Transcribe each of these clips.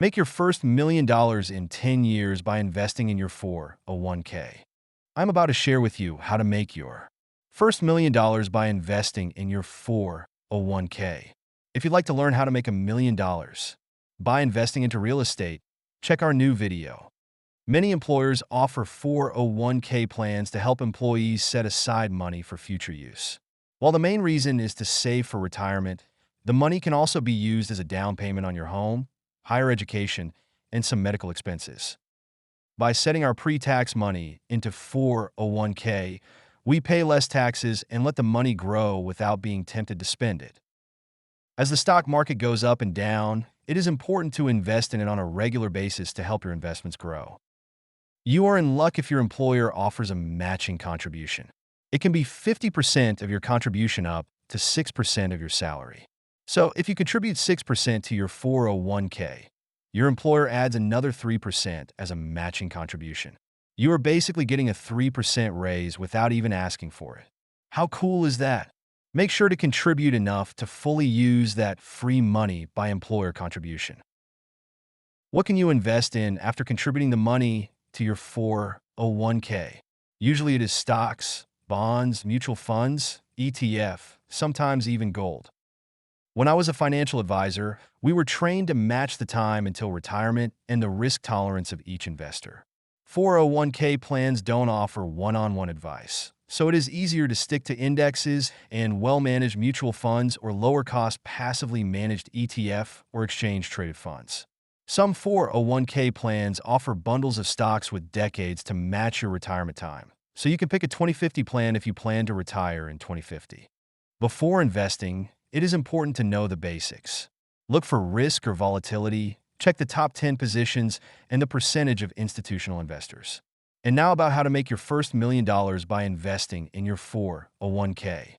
Make your first $1 million in 10 years by investing in your 401k. I'm about to share with you how to make your first $1 million by investing in your 401k. If you'd like to learn how to make $1 million by investing into real estate, check our new video. Many employers offer 401k plans to help employees set aside money for future use. While the main reason is to save for retirement, the money can also be used as a down payment on your home, higher education, and some medical expenses. By setting our pre-tax money into 401k, we pay less taxes and let the money grow without being tempted to spend it. As the stock market goes up and down, it is important to invest in it on a regular basis to help your investments grow. You are in luck if your employer offers a matching contribution. It can be 50% of your contribution up to 6% of your salary. So if you contribute 6% to your 401k, your employer adds another 3% as a matching contribution. You are basically getting a 3% raise without even asking for it. How cool is that? Make sure to contribute enough to fully use that free money by employer contribution. What can you invest in after contributing the money to your 401k? Usually it is stocks, bonds, mutual funds, ETF, sometimes even gold. When I was a financial advisor, we were trained to match the time until retirement and the risk tolerance of each investor. 401k plans don't offer one-on-one advice, so it is easier to stick to indexes and well-managed mutual funds or lower-cost passively managed ETF or exchange-traded funds. Some 401k plans offer bundles of stocks with decades to match your retirement time, so you can pick a 2050 plan if you plan to retire in 2050. Before investing, it is important to know the basics. Look for risk or volatility, check the top 10 positions, and the percentage of institutional investors. And now about how to make your first $1 million by investing in your 401k.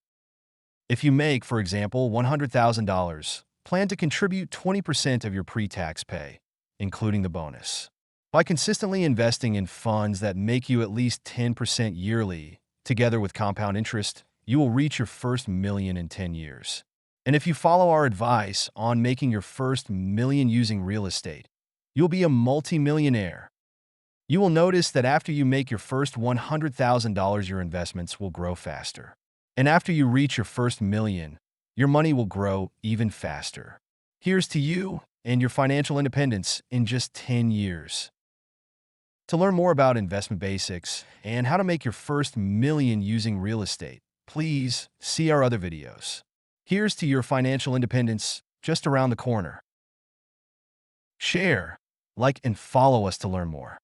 If you make, for example, $100,000, plan to contribute 20% of your pre-tax pay, including the bonus. By consistently investing in funds that make you at least 10% yearly, together with compound interest, you will reach your first million in 10 years. And if you follow our advice on making your first million using real estate, you'll be a multimillionaire. You will notice that after you make your first $100,000, your investments will grow faster. And after you reach your first million, your money will grow even faster. Here's to you and your financial independence in just 10 years. To learn more about investment basics and how to make your first million using real estate, please see our other videos. Here's to your financial independence just around the corner. Share, like, and follow us to learn more.